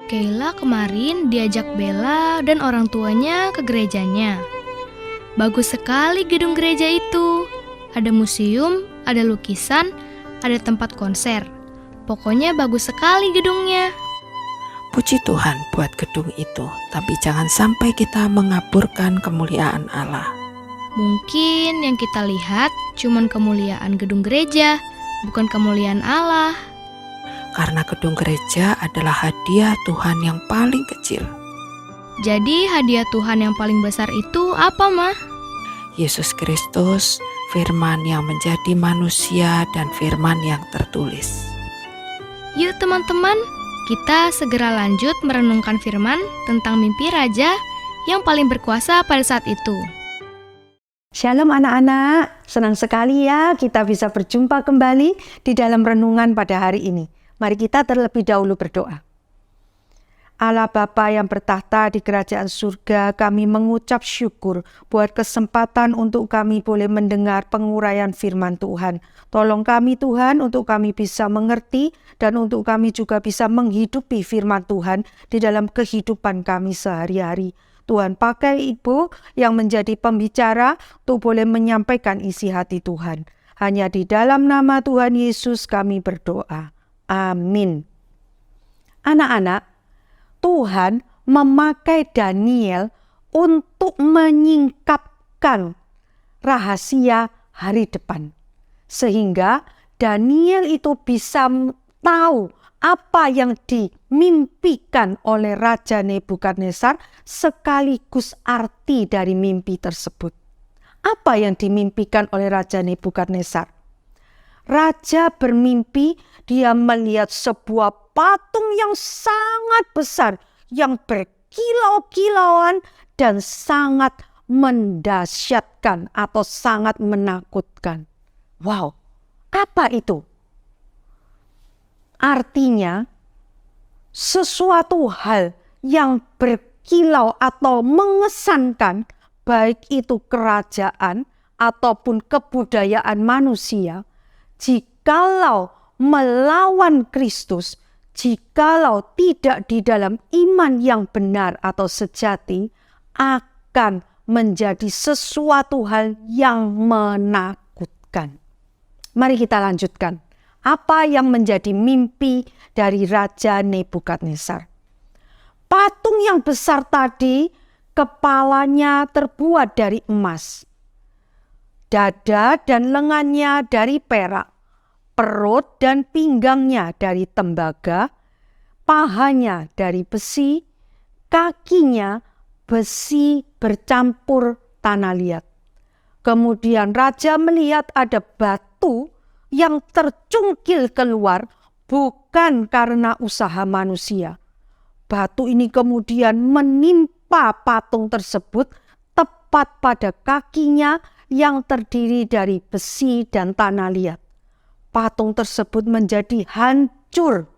Keila kemarin diajak Bella dan orang tuanya ke gerejanya. Bagus sekali gedung gereja itu. Ada museum, ada lukisan, ada tempat konser. Pokoknya bagus sekali gedungnya. Puji Tuhan buat gedung itu, tapi jangan sampai kita mengaburkan kemuliaan Allah. Mungkin yang kita lihat cuman kemuliaan gedung gereja, bukan kemuliaan Allah. Karena gedung gereja adalah hadiah Tuhan yang paling kecil. Jadi hadiah Tuhan yang paling besar itu apa, Ma? Yesus Kristus, firman yang menjadi manusia dan firman yang tertulis. Yuk teman-teman, kita segera lanjut merenungkan firman tentang mimpi raja yang paling berkuasa pada saat itu. Shalom anak-anak, senang sekali ya kita bisa berjumpa kembali di dalam renungan pada hari ini. Mari kita terlebih dahulu berdoa. Allah Bapa yang bertahta di kerajaan surga, kami mengucap syukur buat kesempatan untuk kami boleh mendengar penguraian firman Tuhan. Tolong kami Tuhan untuk kami bisa mengerti dan untuk kami juga bisa menghidupi firman Tuhan di dalam kehidupan kami sehari-hari. Tuhan pakai Ibu yang menjadi pembicara untuk boleh menyampaikan isi hati Tuhan. Hanya di dalam nama Tuhan Yesus kami berdoa. Amin. Anak-anak, Tuhan memakai Daniel untuk menyingkapkan rahasia hari depan. Sehingga Daniel itu bisa tahu apa yang dimimpikan oleh Raja Nebukadnezar sekaligus arti dari mimpi tersebut. Apa yang dimimpikan oleh Raja Nebukadnezar? Raja bermimpi dia melihat sebuah patung yang sangat besar, yang berkilau-kilauan dan sangat mendahsyatkan atau sangat menakutkan. Wow, apa itu? Artinya, sesuatu hal yang berkilau atau mengesankan, baik itu kerajaan ataupun kebudayaan manusia, jikalau melawan Kristus, jikalau tidak di dalam iman yang benar atau sejati, akan menjadi sesuatu hal yang menakutkan. Mari kita lanjutkan. Apa yang menjadi mimpi dari Raja Nebukadnezar? Patung yang besar tadi, kepalanya terbuat dari emas. Dada dan lengannya dari perak, perut dan pinggangnya dari tembaga, pahanya dari besi, kakinya besi bercampur tanah liat. Kemudian raja melihat ada batu yang tercungkil keluar bukan karena usaha manusia. Batu ini kemudian menimpa patung tersebut tepat pada kakinya yang terdiri dari besi dan tanah liat. Patung tersebut menjadi hancur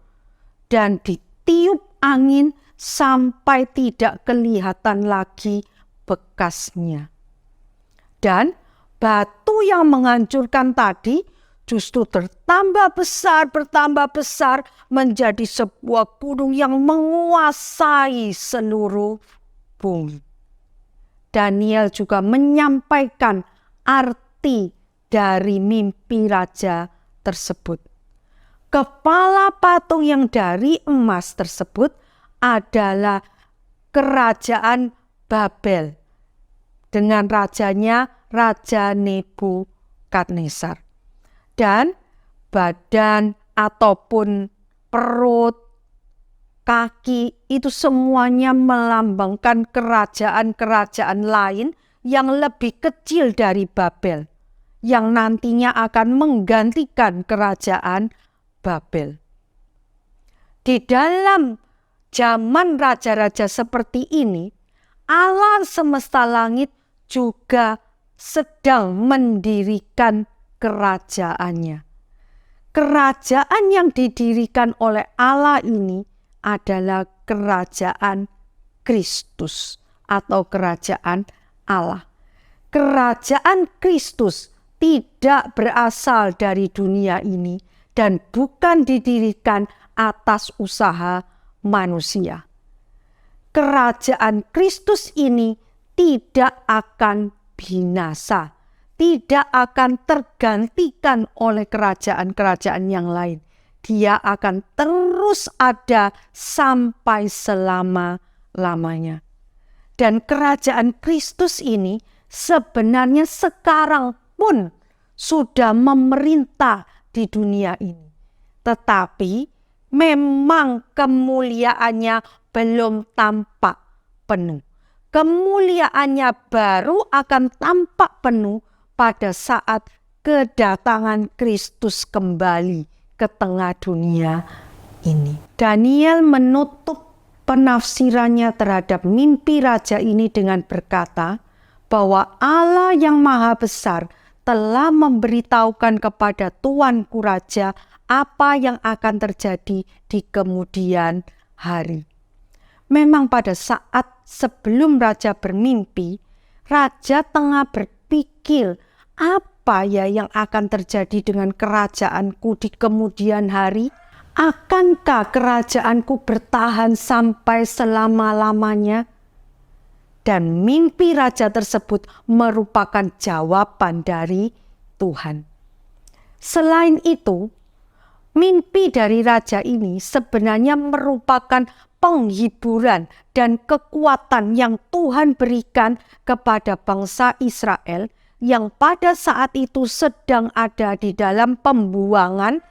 dan ditiup angin sampai tidak kelihatan lagi bekasnya. Dan batu yang menghancurkan tadi justru bertambah besar menjadi sebuah gunung yang menguasai seluruh bumi. Daniel juga menyampaikan arti dari mimpi raja tersebut. Kepala patung yang dari emas tersebut adalah kerajaan Babel dengan rajanya Raja Nebukadnezar. Dan badan ataupun perut, kaki itu semuanya melambangkan kerajaan-kerajaan lain yang lebih kecil dari Babel, yang nantinya akan menggantikan kerajaan Babel. Di dalam zaman raja-raja seperti ini, Allah semesta langit juga sedang mendirikan kerajaannya. Kerajaan yang didirikan oleh Allah ini adalah kerajaan Kristus atau kerajaan Allah. Kerajaan Kristus tidak berasal dari dunia ini dan bukan didirikan atas usaha manusia. Kerajaan Kristus ini tidak akan binasa, tidak akan tergantikan oleh kerajaan-kerajaan yang lain. Dia akan terus ada sampai selama-lamanya. Dan kerajaan Kristus ini sebenarnya sekarang pun sudah memerintah di dunia ini. Tetapi memang kemuliaannya belum tampak penuh. Kemuliaannya baru akan tampak penuh pada saat kedatangan Kristus kembali ke tengah dunia ini. Daniel menutup penafsirannya terhadap mimpi raja ini dengan berkata bahwa Allah yang Maha Besar telah memberitahukan kepada tuanku raja apa yang akan terjadi di kemudian hari. Memang pada saat sebelum raja bermimpi, raja tengah berpikir, apa ya yang akan terjadi dengan kerajaanku di kemudian hari? Akankah kerajaanku bertahan sampai selama-lamanya? Dan mimpi raja tersebut merupakan jawaban dari Tuhan. Selain itu, mimpi dari raja ini sebenarnya merupakan penghiburan dan kekuatan yang Tuhan berikan kepada bangsa Israel yang pada saat itu sedang ada di dalam pembuangan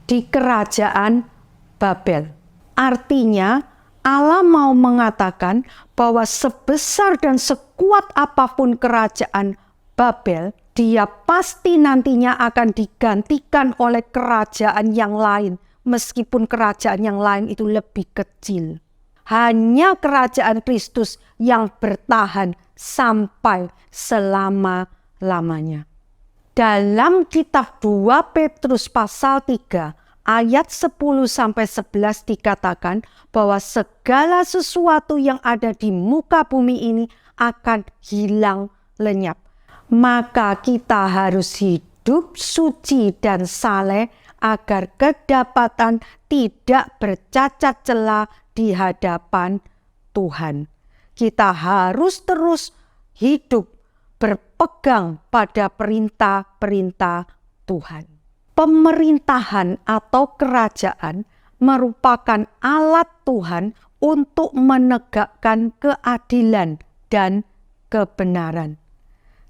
di kerajaan Babel. Artinya Allah mau mengatakan bahwa sebesar dan sekuat apapun kerajaan Babel, dia pasti nantinya akan digantikan oleh kerajaan yang lain, meskipun kerajaan yang lain itu lebih kecil. Hanya kerajaan Kristus yang bertahan sampai selama-lamanya. Dalam kitab 2 Petrus pasal 3 ayat 10-11 dikatakan bahwa segala sesuatu yang ada di muka bumi ini akan hilang lenyap. Maka kita harus hidup suci dan saleh agar kedapatan tidak bercacat celah di hadapan Tuhan. Kita harus terus hidup berpegang pada perintah-perintah Tuhan. Pemerintahan atau kerajaan merupakan alat Tuhan untuk menegakkan keadilan dan kebenaran.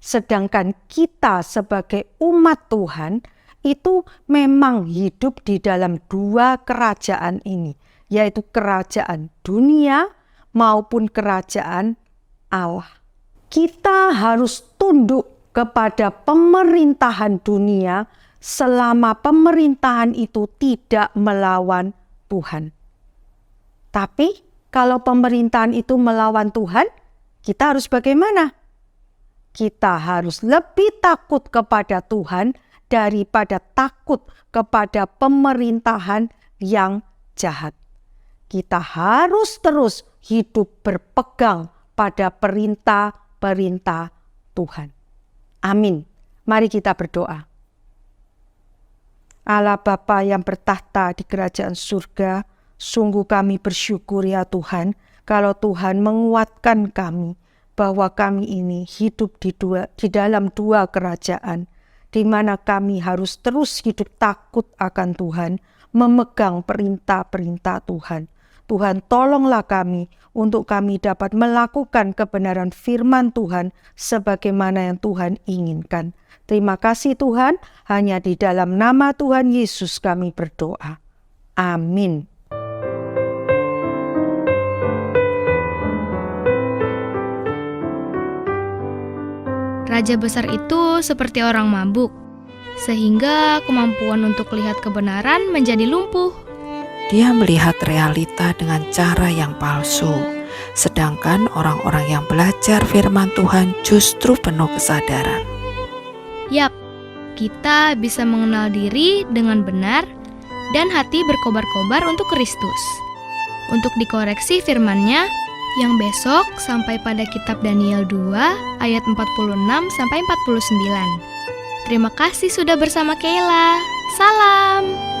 Sedangkan kita sebagai umat Tuhan itu memang hidup di dalam dua kerajaan ini, yaitu kerajaan dunia maupun kerajaan Allah. Kita harus tunduk kepada pemerintahan dunia selama pemerintahan itu tidak melawan Tuhan. Tapi kalau pemerintahan itu melawan Tuhan, kita harus bagaimana? Kita harus lebih takut kepada Tuhan daripada takut kepada pemerintahan yang jahat. Kita harus terus hidup berpegang pada perintah-perintah Tuhan. Amin. Mari kita berdoa. Allah Bapa yang bertahta di kerajaan surga, sungguh kami bersyukur ya Tuhan, kalau Tuhan menguatkan kami, bahwa kami ini hidup di dalam dua kerajaan, di mana kami harus terus hidup takut akan Tuhan, memegang perintah-perintah Tuhan. Tuhan, tolonglah kami untuk kami dapat melakukan kebenaran firman Tuhan sebagaimana yang Tuhan inginkan. Terima kasih Tuhan, hanya di dalam nama Tuhan Yesus kami berdoa. Amin. Raja besar itu seperti orang mabuk, sehingga kemampuan untuk lihat kebenaran menjadi lumpuh. Dia melihat realita dengan cara yang palsu, sedangkan orang-orang yang belajar firman Tuhan justru penuh kesadaran. Yap, kita bisa mengenal diri dengan benar dan hati berkobar-kobar untuk Kristus. Untuk dikoreksi firman-Nya yang besok sampai pada kitab Daniel 2 ayat 46-49. Terima kasih sudah bersama Keila. Salam!